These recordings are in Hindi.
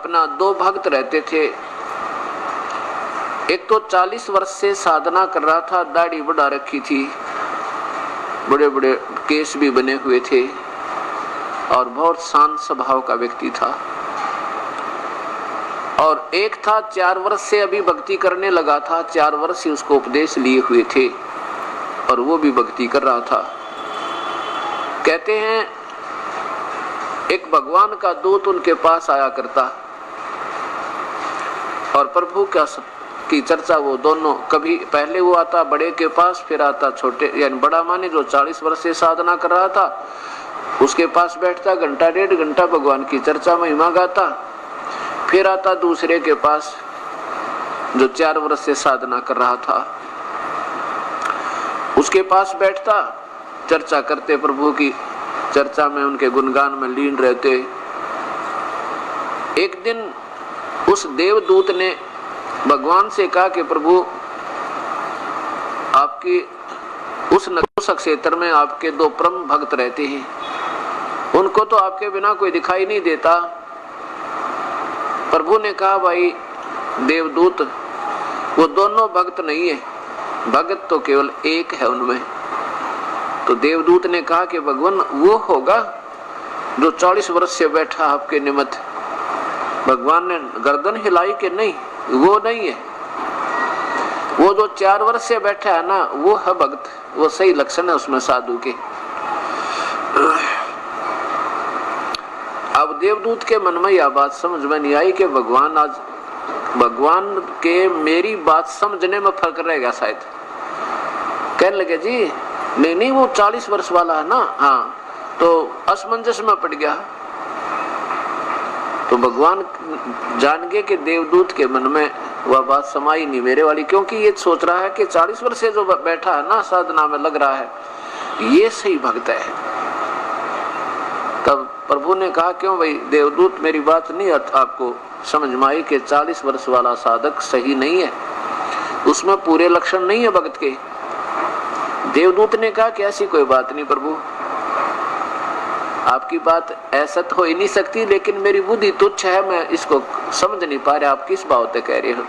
अपना दो भक्त रहते थे। एक तो 40 वर्ष से साधना कर रहा था, दाढ़ी बढ़ा रखी थी, बड़े बड़े केस भी बने हुए थे और बहुत शांत स्वभाव का व्यक्ति था। और एक था 4 वर्ष से अभी भक्ति करने लगा था, 4 वर्ष से उसको उपदेश लिए हुए थे और वो भी भक्ति कर रहा था। कहते हैं एक भगवान का दूत उनके पास आया करता और प्रभु की चर्चा वो दोनों, कभी पहले वो आता बड़े के पास, फिर आता छोटे, यानी बड़ा माने जो 40 वर्ष से साधना कर रहा था उसके पास बैठता, घंटा 1.5 घंटा भगवान की चर्चा महिमा गाता, फिर आता दूसरे के पास जो 4 वर्ष से साधना कर रहा था, उसके पास बैठता, चर्चा करते, प्रभु की चर्चा में उनके गुणगान में लीन रहते। एक दिन उस देवदूत ने भगवान से कहा कि प्रभु आपकी उस नपुंसक क्षेत्र में आपके 2 परम भक्त रहते हैं, उनको तो आपके बिना कोई दिखाई नहीं देता। प्रभु ने कहा भाई देवदूत, वो दोनों भक्त नहीं है, भगत तो केवल एक है उनमें। तो देवदूत ने कहा कि भगवान वो होगा जो 40 वर्ष से बैठा आपके निमित्त। भगवान ने गर्दन हिलाई कि नहीं, वो नहीं है, वो जो 4 वर्ष से बैठा है ना वो है भक्त, वो सही लक्षण है उसमें साधु के। अब देवदूत के मन में यह बात समझ में नहीं आई कि भगवान के मेरी बात समझने में फर्क रहेगा शायद। कहने लगे जी नहीं वो 40 वर्ष वाला है ना, हाँ, तो असमंजस में पड़ गया। तो भगवान जान गए कि देवदूत के मन में वह बात समाई नहीं मेरे वाली, क्योंकि ये सोच रहा है कि 40 वर्ष से जो बैठा है ना साधना में लग रहा है ये सही भक्त है। तब प्रभु ने कहा क्यों भाई देवदूत, मेरी बात नहीं आपको समझ में आई कि 40 वर्ष वाला साधक सही नहीं है, उसमें पूरे लक्षण नहीं है भक्त के। देवदूत ने कहा कि ऐसी कोई बात नहीं प्रभु, आपकी बात ऐसा तो हो ही नहीं सकती, लेकिन मेरी बुद्धि तुच्छ है, मैं इसको समझ नहीं पा रहा आप किस बात कह रहे हो।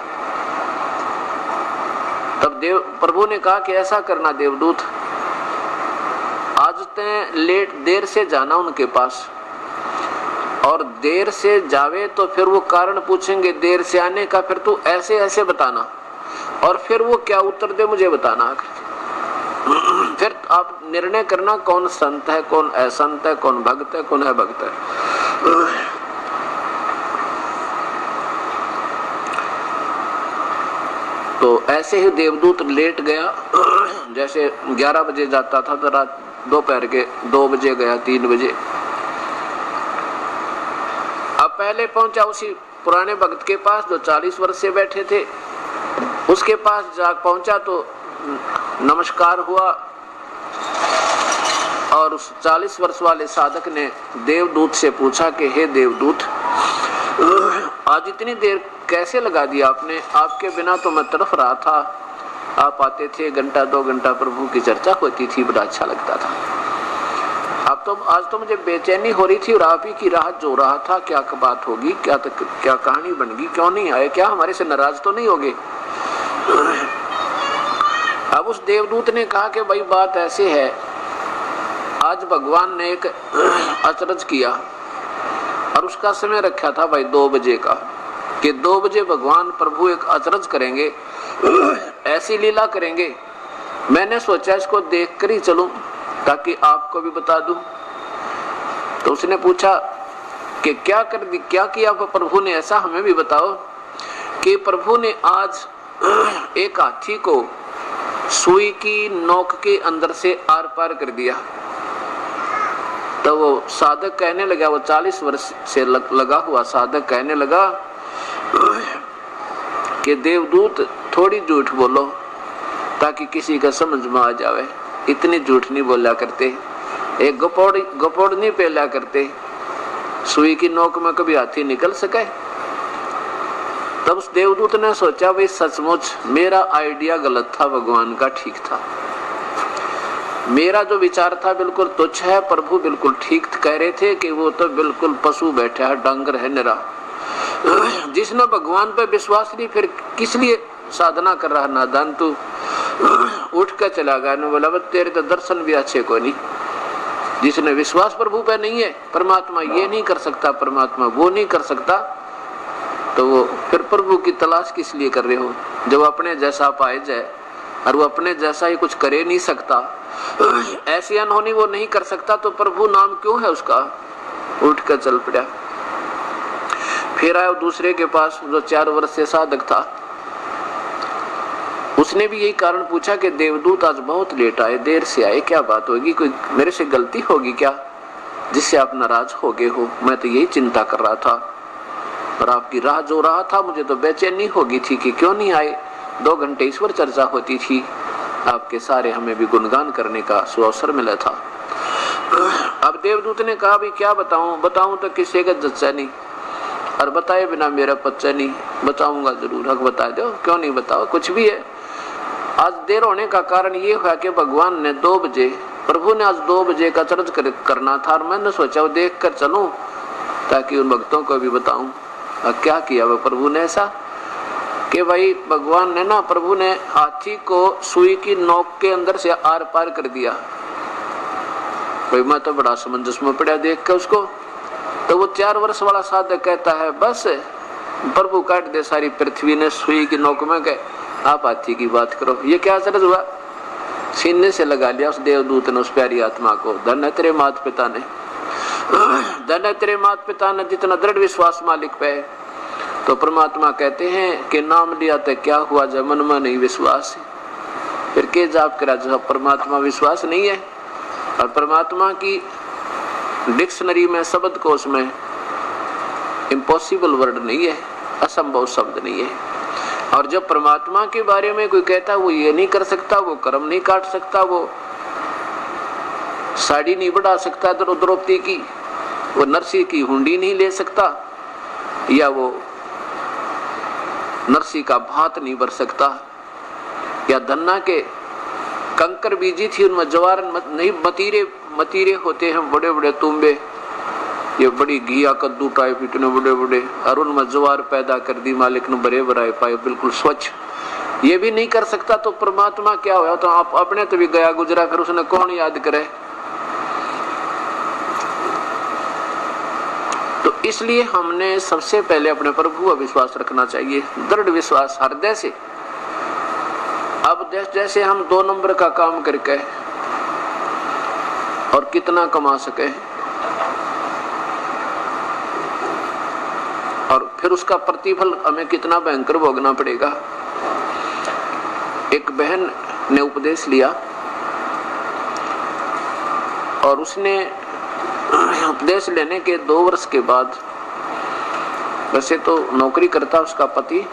तब प्रभु ने कहा कि ऐसा करना देवदूत, आज ते देर से जाना उनके पास, और देर से जावे तो फिर वो कारण पूछेंगे देर से आने का, फिर तू ऐसे ऐसे बताना, और फिर वो क्या उत्तर दे मुझे बताना। फिर आप निर्णय करना कौन संत है, कौन असंत है, कौन भक्त है, कौन है भक्त है। तो ऐसे ही देवदूत लेट गया, जैसे 11 बजे जाता था तो रात दोपहर के 2 बजे गया, 3 बजे। अब पहले पहुंचा उसी पुराने भक्त के पास जो 40 वर्ष से बैठे थे, उसके पास जा पहुंचा तो नमस्कार हुआ, और उस 40 वर्ष वाले साधक ने देवदूत से पूछा कि हे देवदूत, आज इतनी देर कैसे लगा दिया आपने, आपके बिना तो मैं तड़फ रहा था, आप आते थे 1-2 घंटा प्रभु की चर्चा होती थी, बड़ा अच्छा लगता था। अब तो आज तो मुझे बेचैनी हो रही थी और आप ही की राह जो रहा था, क्या बात होगी, क्या कहानी बन गई, क्यों नहीं आए, क्या हमारे से नाराज तो नहीं होगे। अब उस देवदूत ने कहा कि भाई बात ऐसे है, आज भगवान ने एक अचरज किया और उसका समय रखा था भाई 2 बजे का, कि 2 बजे भगवान प्रभु एक अचरज करेंगे, ऐसी लीला करेंगे। मैंने सोचा इसको देख कर ही चलूं ताकि आपको भी बता दूं। तो उसने पूछा कि क्या किया प्रभु ने ऐसा, हमें भी बताओ। कि प्रभु ने आज एक हाथी को सुई की नोक के अंदर से आर पार कर दिया। तो वो साधक कहने लगा, वो 40 वर्ष से लगा हुआ साधक कहने लगा कि देवदूत थोड़ी झूठ बोलो ताकि किसी का समझ में आ जावे, इतनी झूठ नहीं बोला करते, एक गपोड़ नहीं पहला करते, सुई की नोक में कभी हाथी निकल सके। तब उस देवदूत ने सोचा भाई सचमुच मेरा आइडिया गलत था, भगवान का ठीक था, मेरा जो विचार था बिल्कुल तुच्छ है, प्रभु बिल्कुल ठीक कह रहे थे कि वो तो बिल्कुल पशु बैठा है, डांगर है निरा। जिसने भगवान पे विश्वास नहीं, फिर किस लिए साधना कर रहा नादान तू। उठ कर चला गया ने बोला तेरे तो दर्शन भी अच्छे को नहीं। जिसने विश्वास प्रभु पे नहीं है, परमात्मा ये नहीं कर सकता, परमात्मा वो नहीं कर सकता, तो वो फिर प्रभु की तलाश किस लिए कर रहे हो। जब अपने जैसा पाए जाए और वो अपने जैसा ही कुछ करे नहीं सकता, ऐसी अनहोनी वो नहीं कर सकता, तो प्रभु नाम क्यों है उसका। उठ कर चल पड़ा। फिर आया दूसरे के पास जो 4 वर्ष से साधक था। उसने भी यही कारण पूछा कि देवदूत आज बहुत लेट आए, देर से आए, क्या बात होगी, कोई मेरे से गलती होगी क्या जिससे आप नाराज हो गए हो। मैं तो यही चिंता कर रहा था और आपकी राह जो रहा था, मुझे तो बेचैनी होगी थी कि क्यों नहीं आए। 2 घंटे ईश्वर चर्चा होती थी, आपके सारे हमें भी गुणगान करने का सुअवसर मिला था। अब देवदूत ने कहा भी क्या बताऊं तो किसी का जच्चा नहीं, और बताए बिना मेरा पच्चा नहीं। बताऊंगा जरूर, हक बता दो, क्यों नहीं बताओ, कुछ भी है। आज देर होने का कारण ये हुआ कि भगवान ने 2 बजे, प्रभु ने आज 2 बजे का चर्च करना था, और मैंने सोचा वो देख कर चलूं ताकि उन भक्तों को भी बताऊं। और क्या किया वो प्रभु ने ऐसा कि भाई भगवान ने ना, प्रभु ने हाथी को सुई की नोक के अंदर से आर पार कर दिया। भाई मैं तो बड़ा समंजस में पड़ा देख के उसको। तो वो 4 वर्ष वाला साधक कहता है बस प्रभु काट दे सारी पृथ्वी ने सुई की नोक में, कहे आप हाथी की बात करो। ये क्या असर हुआ, सीने से लगा लिया उस देवदूत ने उस प्यारी आत्मा को। धन है तेरे माता पिता ने, धन है तेरे माता पिता ने जितना दृढ़ विश्वास मालिक पे। तो परमात्मा कहते हैं कि नाम लिया तो क्या हुआ, जब मन में नहीं विश्वास है फिर के जाप करा, जब परमात्मा विश्वास नहीं है। और परमात्मा की डिक्शनरी में, शब्द कोश में इम्पॉसिबल वर्ड नहीं है, असंभव शब्द नहीं है। और जब परमात्मा के बारे में कोई कहता वो ये नहीं कर सकता, वो कर्म नहीं काट सकता, वो साड़ी नहीं बढ़ा सकता द्रौपदी की, वो नरसी की हुंडी नहीं ले सकता, या वो नरसी का भात नहीं भर सकता, या धन्ना के कंकर बीजी थी उनमें जवार नहीं, मतीरे होते हैं बड़े बड़े तुम्बे, ये बड़ी घिया कद्दू टाइप इतने बड़े बड़े, और उनमें जवार पैदा कर दी मालिक ने, भरे भराए पाए बिल्कुल स्वच्छ, ये भी नहीं कर सकता। तो परमात्मा क्या हुआ, तो आप अपने तो भी गया गुजरा, फिर उसने कौन याद करे। तो इसलिए हमने सबसे पहले अपने प्रभु का विश्वास रखना चाहिए, दृढ़ विश्वास हृदय से। अब जैसे हम 2 नंबर का काम करके और कितना कमा सके और फिर उसका प्रतिफल हमें कितना भयंकर भोगना पड़ेगा। एक बहन ने उपदेश लिया और उसने उपदेश लेने के 2 वर्ष के बाद, वैसे तो नौकरी करता उसका पति,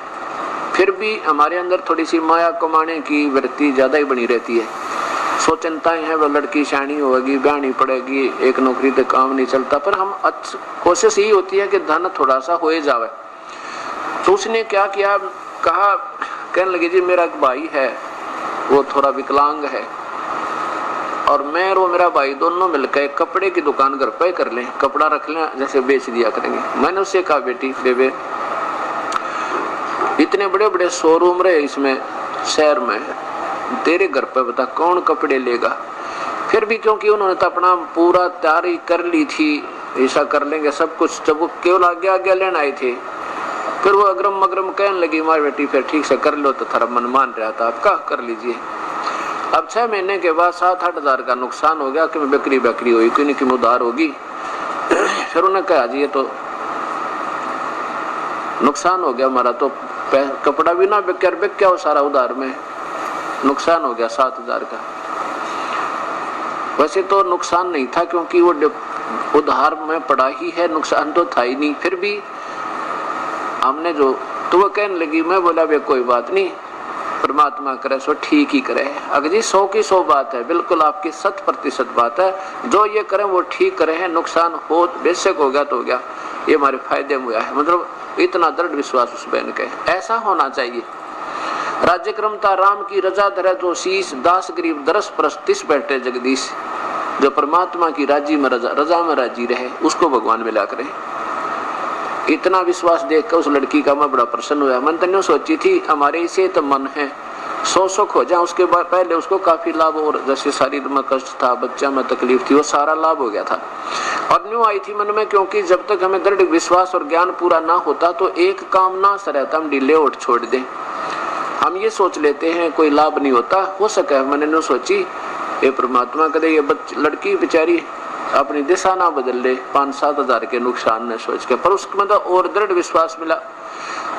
फिर भी हमारे अंदर थोड़ी सी माया कमाने की वृत्ति ज्यादा ही बनी रहती है। सो चिंताएं हैं, वो लड़की शानी होगी, ब्याहनी पड़ेगी, एक नौकरी से काम नहीं चलता, पर हम कोशिश यही होती है कि धन थोड़ा सा हो जावे। तो उसने क्या किया, कहा, कहने लगी जी मेरा एक भाई है, वो थोड़ा विकलांग है, और मैं और वो मेरा भाई दोनों मिलकर कपड़े की दुकान घर पे कर लें, कपड़ा रख लें, जैसे बेच दिया करेंगे। मैंने उससे कहा बेटी बेबे, इतने बड़े बड़े शोरूम रहे इसमें शहर में, तेरे घर पे बता कौन कपड़े लेगा। फिर भी क्योंकि उन्होंने तो अपना पूरा तैयारी कर ली थी, ऐसा कर लेंगे सब कुछ, जब वो केवल आगे लेने आए थे, फिर वो अग्रम मगरम कहने लगी मार बेटी फिर ठीक से कर लो, तो थोड़ा मन मान रहा था, आपका कर लीजिए। अब 6 महीने के बाद 7-8 हजार का नुकसान हो गया कि मैं बिक्री हुई, क्यों की उधार होगी। फिर उन्होंने कहा जी ये तो नुकसान हो गया हमारा, तो कपड़ा भी ना बिक क्या हो सारा उधार में, नुकसान हो गया 7,000 का। वैसे तो नुकसान नहीं था क्योंकि वो उधार में पड़ा ही है, नुकसान तो था ही नहीं। फिर भी हमने जो, तो वो कहने लगी, मैं बोला वे कोई बात नहीं, परमात्मा करे सो ठीक ही करे। अगर जी 100 की 100 बात है, बिल्कुल आपकी 100% बात है, जो ये करें वो ठीक करे हैं, नुकसान हो बेशक हो गया तो हो गया, ये हमारे फायदे में हुआ है। मतलब इतना दृढ़ विश्वास उस बहन के, ऐसा होना चाहिए। राज्य क्रमता राम की रजा धरे तो शीश, दास गरीब दरस परस्तिस बैठे जगदीश। जो परमात्मा की राजी में रजा में राजी रहे, उसको भगवान मिला करे। इतना विश्वास देखकर उस लड़की का मैं बड़ा प्रसन्न हुआ। मन तो नहीं सोची थी हमारे इसे तो मन है 100 सुख हो जाए, उसके बाद पहले उसको काफी लाभ, और जैसे शरीर में कष्ट था, बच्चा में तकलीफ थी, वो सारा लाभ हो गया था। और न्यू आई थी मन में, क्योंकि जब तक हमें दृढ़ विश्वास और ज्ञान पूरा ना होता तो एक काम ना रहता, हम ढीले उठ छोड़ दें। हम ये सोच लेते हैं कोई लाभ नहीं होता, हो सके मैंने न्यू सोची ये परमात्मा कदे ये लड़की बेचारी अपनी दिशा ना बदल ले 5-7 हजार के नुकसान ने सोच के, पर उसको मतलब और दृढ़ विश्वास मिला।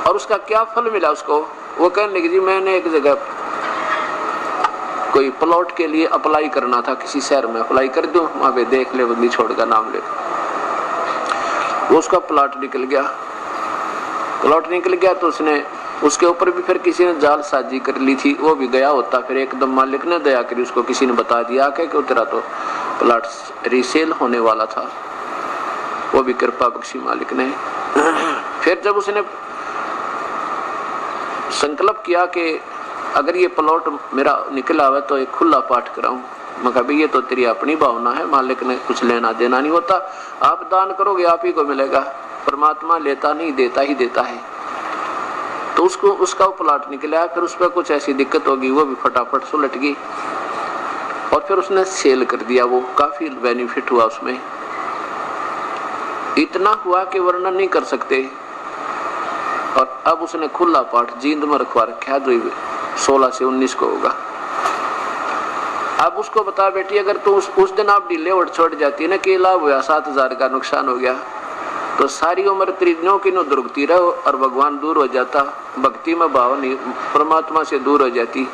और उसका क्या फल मिला उसको, वो कहने लगी जी मैंने एक जगह कोई प्लॉट के लिए अप्लाई करना था, किसी शहर में अप्लाई कर दूं, वहां पे देख ले बदली छोड़ का नाम ले। वो उसका प्लॉट निकल गया, प्लॉट निकल गया तो उसने उसके ऊपर भी फिर किसी ने जाल साजी कर ली थी, वो भी गया होता, फिर एकदम मालिक ने दया करी, उसको किसी ने बता दिया कि तेरा तो प्लॉट रीसेल होने वाला था, वो भी कृपा बख्शी मालिक ने। फिर जब उसने संकल्प किया कि अगर ये प्लॉट मेरा निकला हुआ तो एक खुला पाठ कराऊं, मैं कहा भाई ये तो तेरी अपनी भावना है, मालिक ने कुछ लेना देना नहीं होता, आप दान करोगे आप ही को मिलेगा, परमात्मा लेता नहीं देता ही देता है। तो उसको उसका प्लॉट निकला, फिर उस पर कुछ ऐसी दिक्कत होगी, वो भी फटाफट सुलट गई और फिर उसने सेल कर दिया, वो काफी बेनिफिट हुआ उसमें, इतना हुआ कि वर्णन नहीं कर सकते। और अब उसने खुला पाठ जींद में रखवा रखा, जो 16 से 19 को होगा। अब उसको बता बेटी अगर तू उस दिन आप ढीले उठ छोड़ जाती ना, कि लाभ हुआ 7,000 का नुकसान हो गया, तो सारी उम्र त्रिज्ञों की दुर्गती रहो और भगवान दूर हो जाता, भक्ति में भाव नहीं, परमात्मा से दूर हो जाती।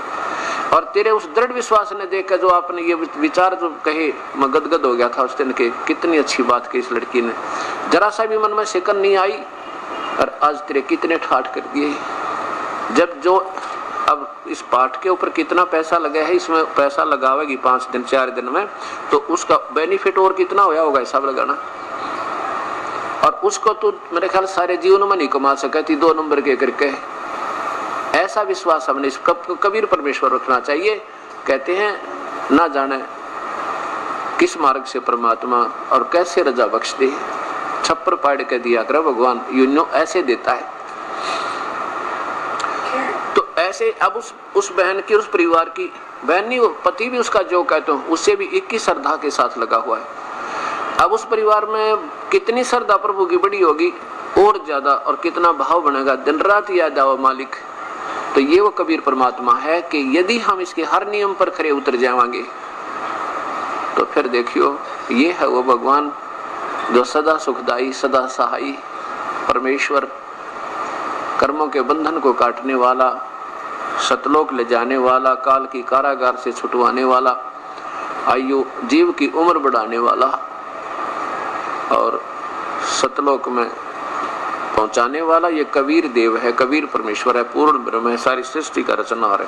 और तेरे उस दृढ़ विश्वास ने देखकर जो आपने ये विचार जो कहे, मैं गदगद हो गया था उस दिन के, कितनी अच्छी बात की इस लड़की ने, जरा सा भी मन में शिकन नहीं आई, और आज तेरे कितने ठाठ कर दिए। जब जो अब इस पाठ के ऊपर कितना पैसा लगा है, इसमें पैसा लगावेगी 5 दिन 4 दिन में, तो उसका बेनिफिट और कितना होया होगा हिसाब लगाना। और उसको तो मेरे ख्याल सारे जीवन में नहीं कमा सका थी 2 नंबर के करके। ऐसा विश्वास हमने इस कबीर परमेश्वर रखना चाहिए। कहते हैं ना जाने किस मार्ग से परमात्मा और कैसे रजा बख्श दे, छप्पर पाड़ के दिया कर भगवान, यूं ऐसे देता है। तो ऐसे अब उस बहन की, उस परिवार की बहन नहीं, पति भी उसका जो कहते हो उससे भी 21 श्रद्धा के साथ लगा हुआ है। अब उस परिवार में कितनी श्रद्धा प्रभु की बड़ी होगी और ज्यादा, और कितना भाव बनेगा, दिन रात याद आओ मालिक। तो ये वो कबीर परमात्मा है कि यदि हम इसके हर नियम पर खरे उतर जाएंगे तो फिर देखियो ये है वो भगवान जो सदा सुखदाई, सदा सहाई परमेश्वर, कर्मों के बंधन को काटने वाला, सतलोक ले जाने वाला, काल की कारागार से छुटवाने वाला, आयु जीव की उम्र बढ़ाने वाला और सतलोक में पहुंचाने वाला, ये कबीर देव है, कबीर परमेश्वर है, पूर्ण ब्रह्म है, सारी सृष्टि का रचनहार है।